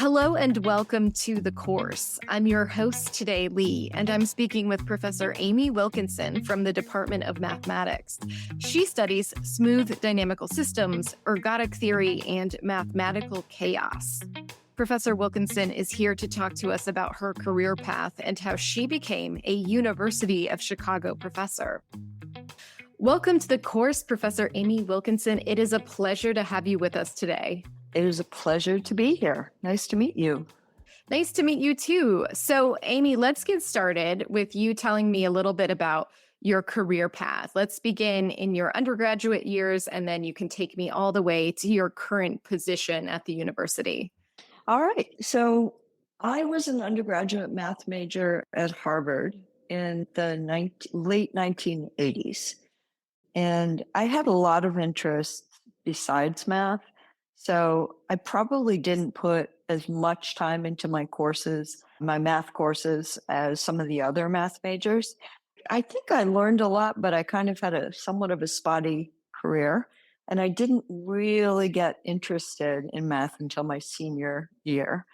Hello and welcome to the course. I'm your host today, Lee, and I'm speaking with Professor Amie Wilkinson from the Department of Mathematics. She studies smooth dynamical systems, ergodic theory, and mathematical chaos. Professor Wilkinson is here to talk to us about her career path and how she became a University of Chicago professor. Welcome to the course, Professor Amie Wilkinson. It is a pleasure to have you with us today. It is a pleasure to be here. Nice to meet you. Nice to meet you too. So, Amie, let's get started with you telling me a little bit about your career path. Let's begin in your undergraduate years, and then you can take me all the way to your current position at the university. All right. So I was an undergraduate math major at Harvard in the late 1980s. And I had a lot of interests besides math. So I probably didn't put as much time into my math courses, as some of the other math majors. I think I learned a lot, but I kind of had somewhat of a spotty career. And I didn't really get interested in math until my senior year,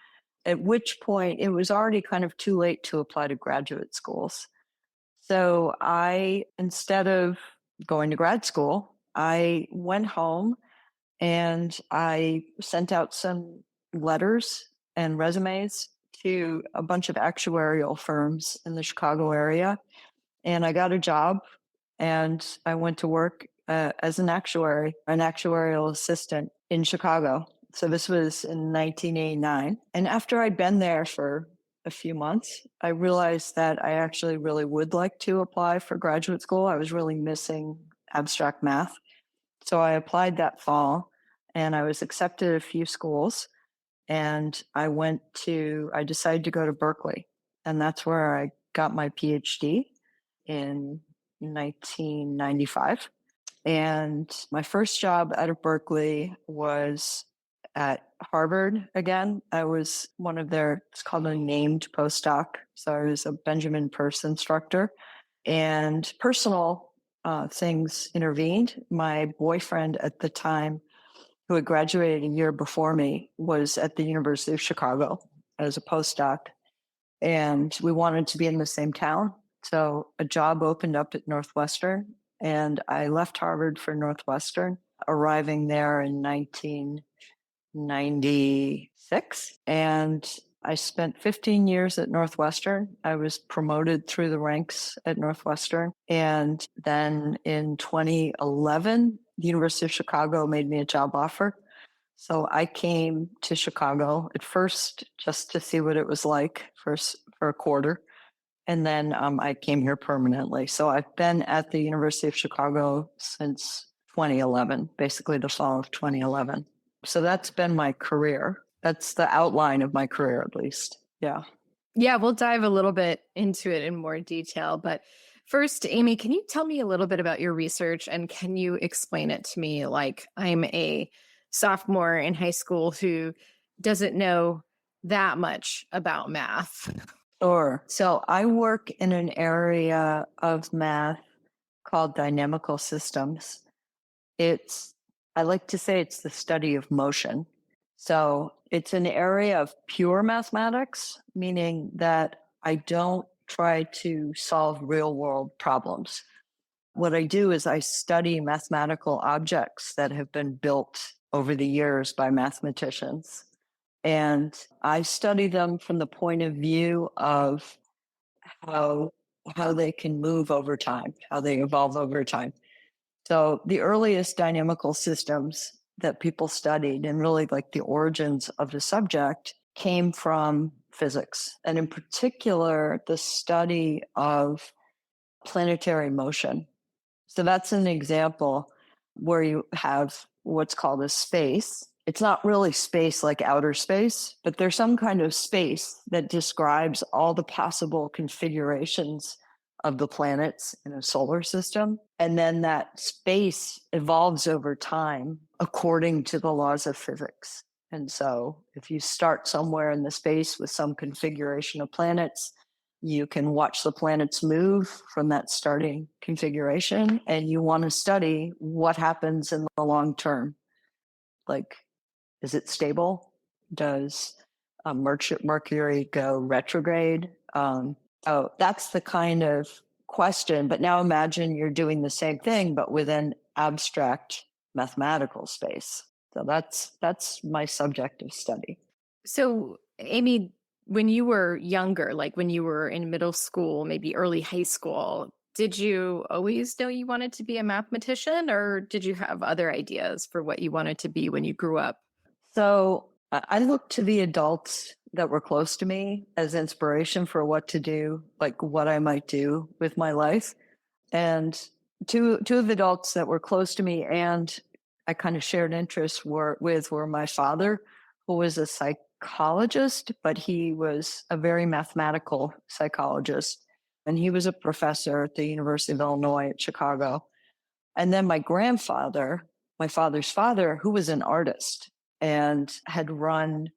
at which point it was already kind of too late to apply to graduate schools. So instead of going to grad school, I went home and I sent out some letters and resumes to a bunch of actuarial firms in the Chicago area. And I got a job and I went to work as an actuarial assistant in Chicago. So this was in 1989. And after I'd been there for a few months, I realized that I actually really would like to apply for graduate school. I was really missing abstract math. So I applied that fall and I was accepted at a few schools, and I decided to go to Berkeley, and that's where I got my PhD in 1995. And my first job out of Berkeley was at Harvard again. I was it's called a named postdoc. So I was a Benjamin Peirce instructor, and personal things intervened. My boyfriend at the time, who had graduated a year before me, was at the University of Chicago as a postdoc, and we wanted to be in the same town. So a job opened up at Northwestern, and I left Harvard for Northwestern, arriving there in 1996. And I spent 15 years at Northwestern. I was promoted through the ranks at Northwestern. And then in 2011, the University of Chicago made me a job offer. So I came to Chicago at first just to see what it was like for a quarter. And then I came here permanently. So I've been at the University of Chicago since 2011, basically the fall of 2011. So that's been my career. That's the outline of my career, at least. Yeah. Yeah, we'll dive a little bit into it in more detail. But first, Amie, can you tell me a little bit about your research, and can you explain it to me like I'm a sophomore in high school who doesn't know that much about math? Sure. So I work in an area of math called dynamical systems. I like to say it's the study of motion. So it's an area of pure mathematics, meaning that I don't try to solve real world problems. What I do is I study mathematical objects that have been built over the years by mathematicians. And I study them from the point of view of how they can move over time, how they evolve over time. So the earliest dynamical systems that people studied, and really like the origins of the subject, came from physics, and in particular, the study of planetary motion. So that's an example where you have what's called a space. It's not really space like outer space, but there's some kind of space that describes all the possible configurations of the planets in a solar system. And then that space evolves over time according to the laws of physics. And so if you start somewhere in the space with some configuration of planets, you can watch the planets move from that starting configuration, and you want to study what happens in the long term. Like, is it stable? Does Mercury go retrograde. So that's the kind of question. But now imagine you're doing the same thing, but within abstract mathematical space. So that's my subject of study. So, Amie, when you were younger, like when you were in middle school, maybe early high school, did you always know you wanted to be a mathematician, or did you have other ideas for what you wanted to be when you grew up? So I looked to the adults that were close to me as inspiration for what to do, like what I might do with my life. And two of the adults that were close to me and I kind of shared interests were my father, who was a psychologist, but he was a very mathematical psychologist. And he was a professor at the University of Illinois at Chicago. And then my grandfather, my father's father, who was an artist and had run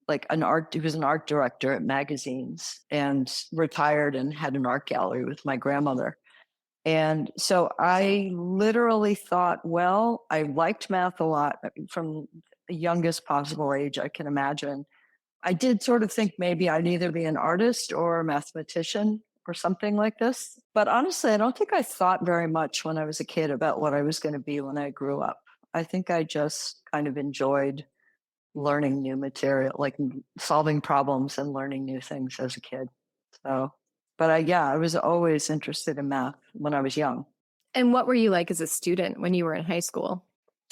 he was an art director at magazines and retired and had an art gallery with my grandmother. And so I literally thought, well, I liked math a lot from the youngest possible age I can imagine. I did sort of think maybe I'd either be an artist or a mathematician or something like this. But honestly, I don't think I thought very much when I was a kid about what I was going to be when I grew up. I think I just kind of enjoyed learning new material, like solving problems and learning new things as a kid. So, but I was always interested in math when I was young. And what were you like as a student when you were in high school?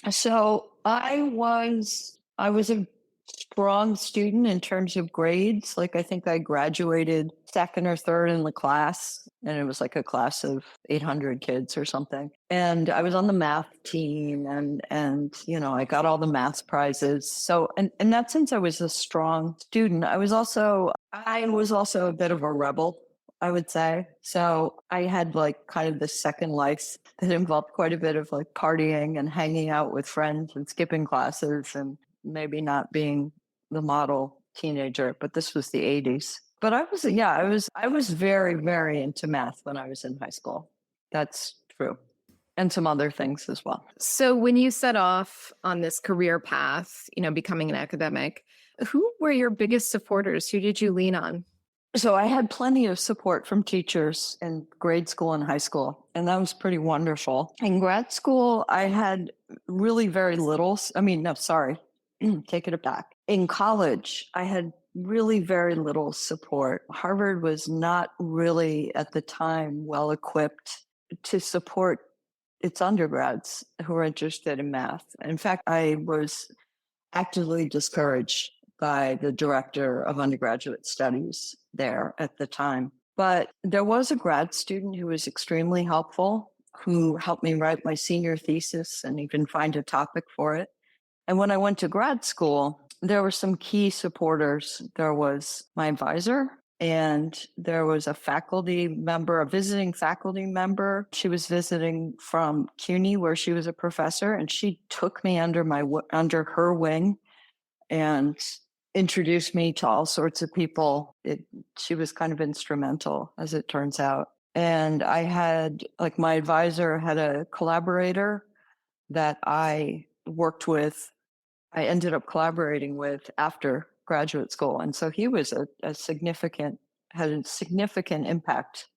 So I was a strong student in terms of grades. Like I think I graduated second or third in the class, and it was like a class of 800 kids or something. And I was on the math team, and I got all the math prizes. So in that sense, I was a strong student. I was also a bit of a rebel, I would say. So I had like kind of this second life that involved quite a bit of like partying and hanging out with friends and skipping classes and maybe not being the model teenager, but this was the 80s. But I was very, very into math when I was in high school. That's true. And some other things as well. So, when you set off on this career path, becoming an academic, who were your biggest supporters? Who did you lean on? So I had plenty of support from teachers in grade school and high school, and that was pretty wonderful. In grad school, I had really very little. I mean, no, sorry, take it back. In college, I had really very little support. Harvard was not really at the time well equipped to support its undergrads who were interested in math. In fact, I was actively discouraged by the director of undergraduate studies there at the time. But there was a grad student who was extremely helpful, who helped me write my senior thesis and even find a topic for it. And when I went to grad school, there were some key supporters. There was my advisor, and there was a faculty member, a visiting faculty member. She was visiting from CUNY, where she was a professor, and she took me under her wing and introduced me to all sorts of people. She was kind of instrumental, as it turns out. And I had, like, my advisor had a collaborator that I worked with. I ended up collaborating with after graduate school. And so he was had a significant impact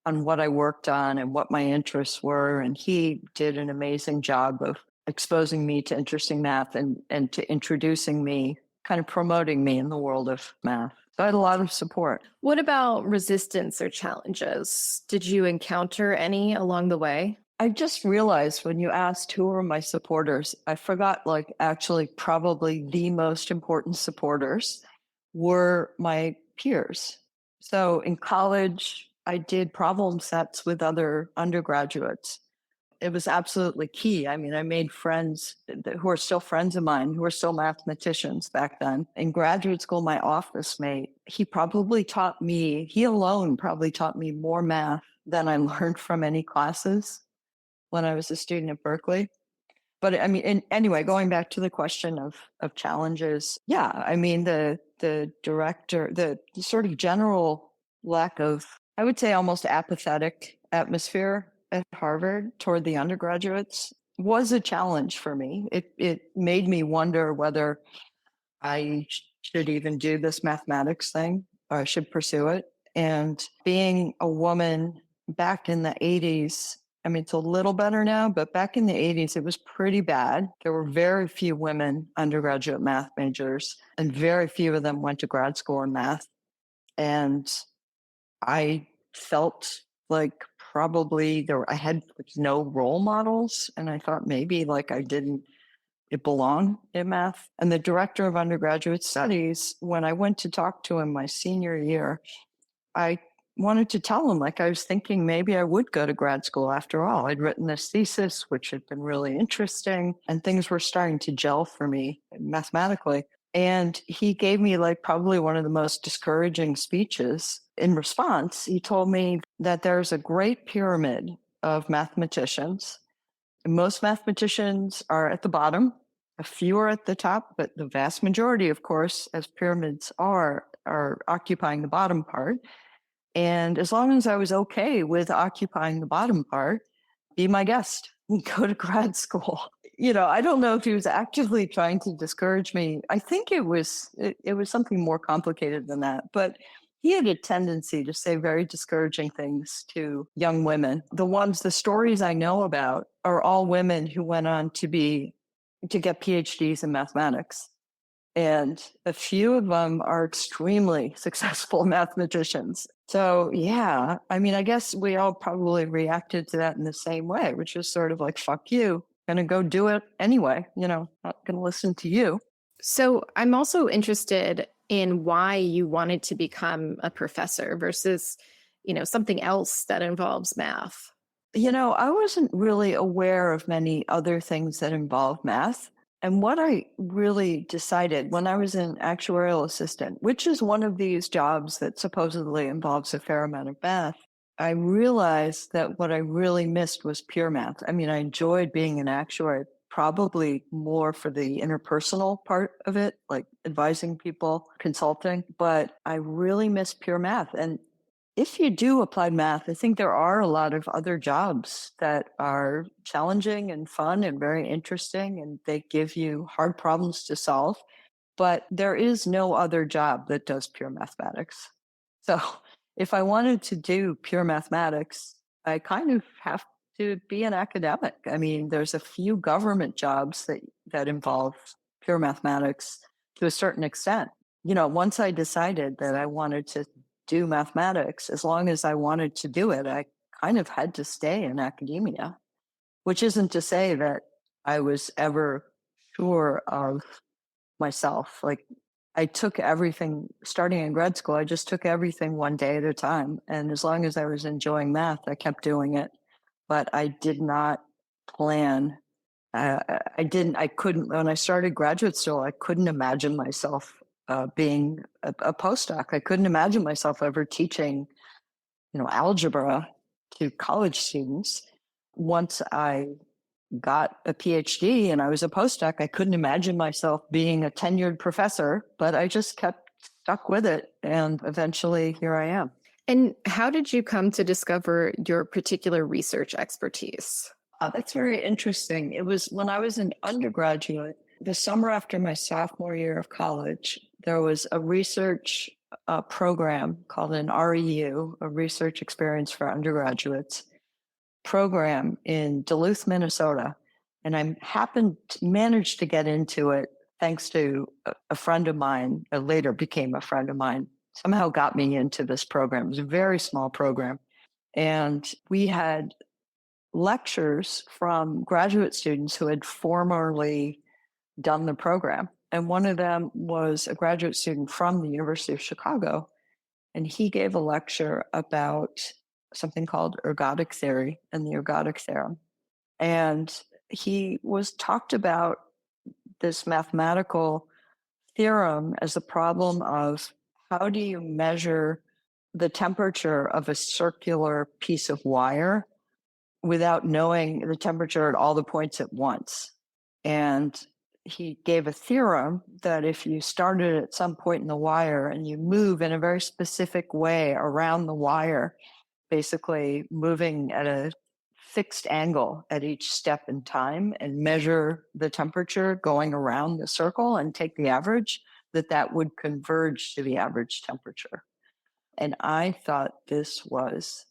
on what I worked on and what my interests were. And he did an amazing job of exposing me to interesting math and to introducing me, kind of promoting me in the world of math. So I had a lot of support. What about resistance or challenges? Did you encounter any along the way? I just realized when you asked who were my supporters, I forgot, like, actually probably the most important supporters were my peers. So in college, I did problem sets with other undergraduates. It was absolutely key. I mean, I made friends who are still friends of mine, who are still mathematicians back then. In graduate school, my office mate, he alone probably taught me more math than I learned from any classes when I was a student at Berkeley. But I mean, anyway, going back to the question of challenges, yeah, I mean, the sort of general lack of, I would say, almost apathetic atmosphere at Harvard toward the undergraduates was a challenge for me. It made me wonder whether I should even do this mathematics thing, or I should pursue it. And being a woman back in the 80s, I mean, it's a little better now, but back in the 80s, it was pretty bad. There were very few women undergraduate math majors, and very few of them went to grad school in math. And I felt like probably I had no role models. And I thought maybe like I didn't belong in math. And the director of undergraduate studies, when I went to talk to him my senior year, I wanted to tell him, like, I was thinking maybe I would go to grad school after all. I'd written this thesis, which had been really interesting, and things were starting to gel for me mathematically. And he gave me like probably one of the most discouraging speeches. In response, he told me that there's a great pyramid of mathematicians. Most mathematicians are at the bottom, a few are at the top, but the vast majority, of course, as pyramids are occupying the bottom part. And as long as I was okay with occupying the bottom part, be my guest and go to grad school. I don't know if he was actively trying to discourage me. I think it was something more complicated than that. But he had a tendency to say very discouraging things to young women. The stories I know about are all women who went on to get PhDs in mathematics. And a few of them are extremely successful mathematicians. So, yeah, I mean, I guess we all probably reacted to that in the same way, which is sort of like, fuck you, gonna go do it anyway, not gonna listen to you. So I'm also interested in why you wanted to become a professor versus, something else that involves math. I wasn't really aware of many other things that involve math. And what I really decided when I was an actuarial assistant, which is one of these jobs that supposedly involves a fair amount of math, I realized that what I really missed was pure math. I mean, I enjoyed being an actuary, probably more for the interpersonal part of it, like advising people, consulting, but I really miss pure math. And if you do applied math, I think there are a lot of other jobs that are challenging and fun and very interesting, and they give you hard problems to solve. But there is no other job that does pure mathematics. So if I wanted to do pure mathematics, I kind of have to be an academic. I mean, there's a few government jobs that involve pure mathematics to a certain extent. Once I decided that I wanted to do mathematics, as long as I wanted to do it, I kind of had to stay in academia, which isn't to say that I was ever sure of myself. Like, I took everything starting in grad school. I just took everything one day at a time. And as long as I was enjoying math, I kept doing it. But I did not plan. I couldn't, when I started graduate school, I couldn't imagine myself being a postdoc. I couldn't imagine myself ever teaching, algebra to college students. Once I got a PhD and I was a postdoc, I couldn't imagine myself being a tenured professor, but I just kept stuck with it. And eventually here I am. And how did you come to discover your particular research expertise? That's very interesting. It was when I was an undergraduate, the summer after my sophomore year of college, there was a research program called an REU, a Research Experience for Undergraduates program in Duluth, Minnesota. And I managed to get into it thanks to a friend of mine, later became a friend of mine, somehow got me into this program. It was a very small program. And we had lectures from graduate students who had formerly done the program. And one of them was a graduate student from the University of Chicago. And he gave a lecture about something called ergodic theory and the ergodic theorem. And he talked about this mathematical theorem as a problem of how do you measure the temperature of a circular piece of wire without knowing the temperature at all the points at once. And he gave a theorem that if you started at some point in the wire and you move in a very specific way around the wire, basically moving at a fixed angle at each step in time and measure the temperature going around the circle and take the average, that would converge to the average temperature. And I thought this was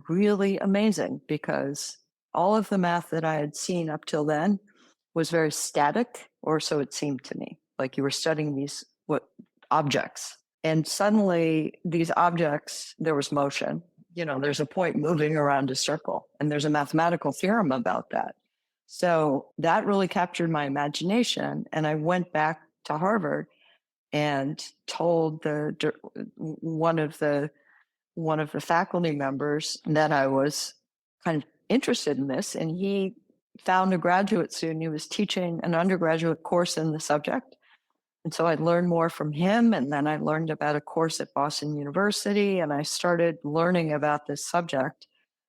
really amazing because all of the math that I had seen up till then was very static, or so it seemed to me. Like you were studying these objects. And suddenly these objects, there was motion. There's a point moving around a circle, and there's a mathematical theorem about that. So that really captured my imagination. And I went back to Harvard and told one of the faculty members that I was kind of interested in this, and he found a graduate student. He was teaching an undergraduate course in the subject. And so I learned more from him, and then I learned about a course at Boston University, and I started learning about this subject.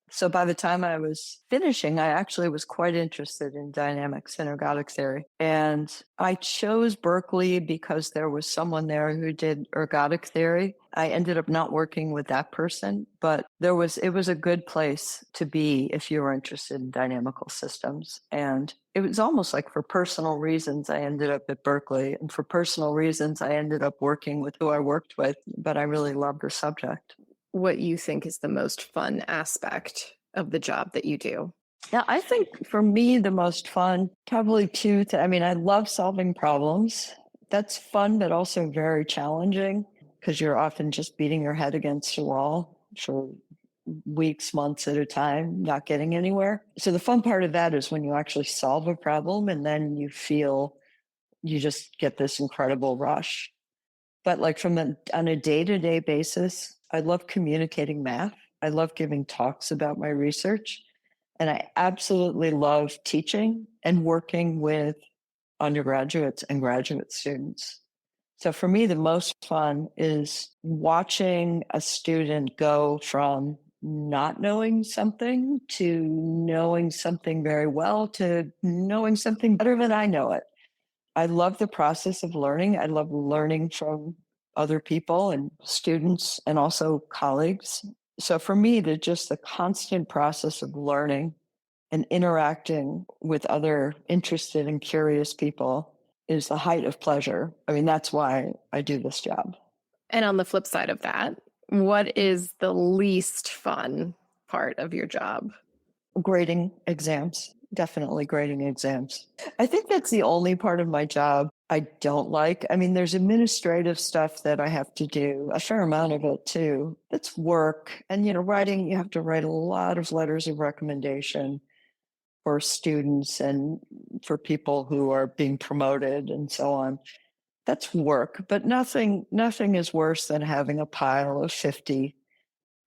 So by the time I was finishing, I actually was quite interested in dynamics and ergodic theory. And I chose Berkeley because there was someone there who did ergodic theory. I ended up not working with that person, but it was a good place to be if you were interested in dynamical systems. And it was almost like for personal reasons, I ended up at Berkeley. And for personal reasons, I ended up working with who I worked with, but I really loved the subject. What you think is the most fun aspect of the job that you do? Yeah, I think for me, the most fun, probably I love solving problems. That's fun, but also very challenging because you're often just beating your head against a wall for weeks, months at a time, not getting anywhere. So the fun part of that is when you actually solve a problem and then you feel you just get this incredible rush. But like on a day-to-day basis, I love communicating math. I love giving talks about my research. And I absolutely love teaching and working with undergraduates and graduate students. So for me, the most fun is watching a student go from not knowing something to knowing something very well to knowing something better than I know it. I love the process of learning. I love learning from other people and students and also colleagues. So for me, the constant process of learning and interacting with other interested and curious people is the height of pleasure. I mean, that's why I do this job. And on the flip side of that, what is the least fun part of your job? Grading exams. Definitely grading exams. I think that's the only part of my job I don't like. I mean, there's administrative stuff that I have to do, a fair amount of it too. It's work. And, writing, you have to write a lot of letters of recommendation for students and for people who are being promoted and so on. That's work, but nothing is worse than having a pile of 50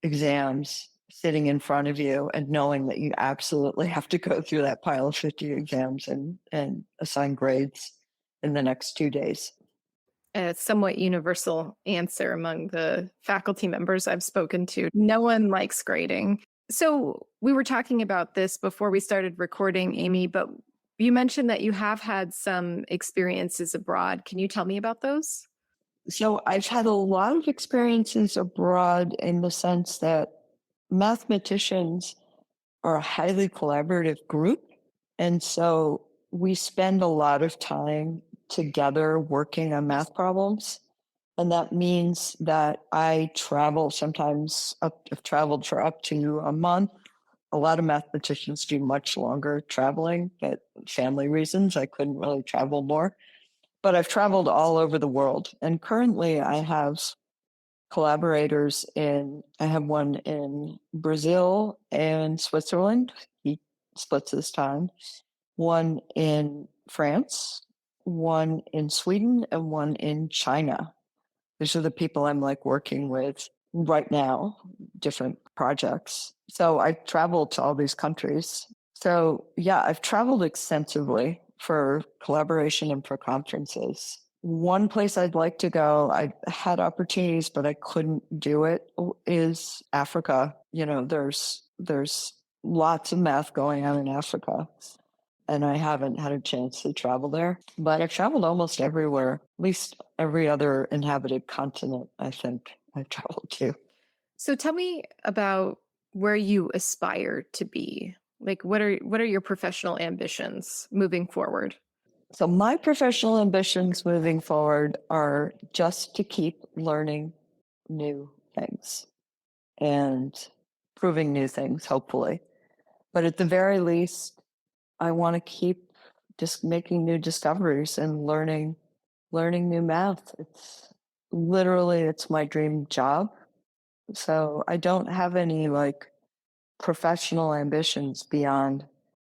exams sitting in front of you and knowing that you absolutely have to go through that pile of 50 exams and assign grades in the next 2 days. A somewhat universal answer among the faculty members I've spoken to. No one likes grading. So we were talking about this before we started recording, Amie, but you mentioned that you have had some experiences abroad. Can you tell me about those? So I've had a lot of experiences abroad in the sense that mathematicians are a highly collaborative group. And so we spend a lot of time together working on math problems. And that means that I travel sometimes I've traveled for up to a month. A lot of mathematicians do much longer traveling, but family reasons, I couldn't really travel more. But I've traveled all over the world. And currently I have collaborators I have one in Brazil and Switzerland. He splits his time. One in France, one in Sweden, and one in China. These are the people I'm working with right now, different projects. So I traveled to all these countries. So yeah, I've traveled extensively for collaboration and for conferences. One place I'd like to go, I had opportunities, but I couldn't do it, is Africa. There's lots of math going on in Africa, and I haven't had a chance to travel there. But I've traveled almost everywhere, at least every other inhabited continent, I think I've traveled to. So tell me about where you aspire to be. What are your professional ambitions moving forward? So my professional ambitions moving forward are just to keep learning new things and proving new things, hopefully. But at the very least, I want to keep just making new discoveries and learning new math. It's my dream job. So I don't have any like professional ambitions beyond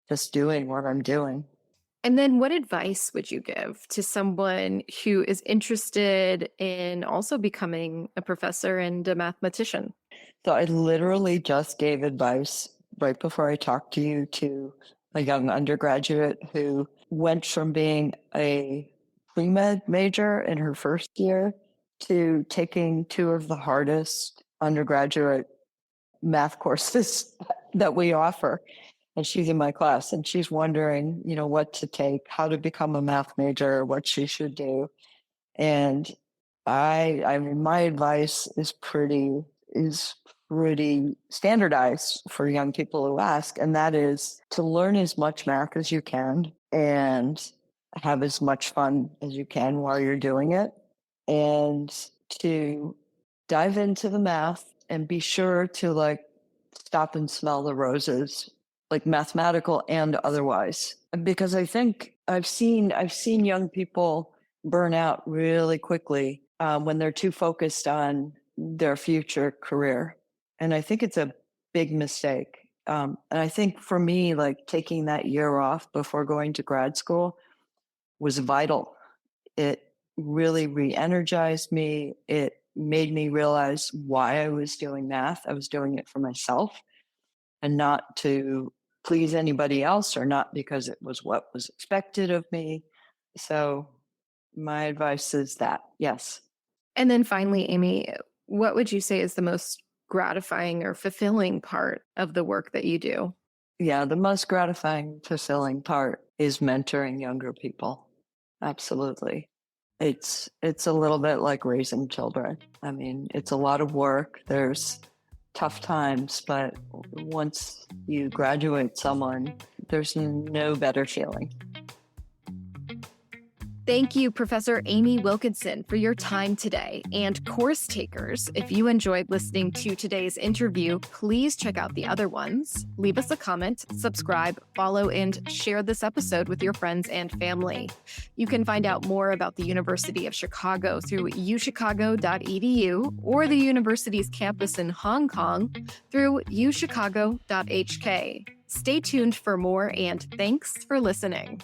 just doing what I'm doing. And then what advice would you give to someone who is interested in also becoming a professor and a mathematician? So I literally just gave advice right before I talked to you to a young undergraduate who went from being a pre-med major in her first year to taking two of the hardest undergraduate math courses that we offer. And she's in my class and she's wondering, what to take, how to become a math major, what she should do. And I mean, my advice is pretty standardized for young people who ask, and that is to learn as much math as you can and have as much fun as you can while you're doing it, and to dive into the math and be sure to like stop and smell the roses, like mathematical and otherwise. Because I think I've seen young people burn out really quickly when they're too focused on their future career. And I think it's a big mistake. And I think for me, like taking that year off before going to grad school was vital. It really re-energized me. It made me realize why I was doing math. I was doing it for myself and not to please anybody else or not because it was what was expected of me. So my advice is that, yes. And then finally, Amie, what would you say is the most gratifying or fulfilling part of the work that you do? Yeah, the most gratifying, fulfilling part is mentoring younger people. Absolutely. It's a little bit like raising children. I mean, it's a lot of work. There's tough times, but once you graduate someone, there's no better feeling. Thank you, Professor Amie Wilkinson, for your time today. And course takers, if you enjoyed listening to today's interview, please check out the other ones. Leave us a comment, subscribe, follow, and share this episode with your friends and family. You can find out more about the University of Chicago through uchicago.edu or the university's campus in Hong Kong through uchicago.hk. Stay tuned for more, and thanks for listening.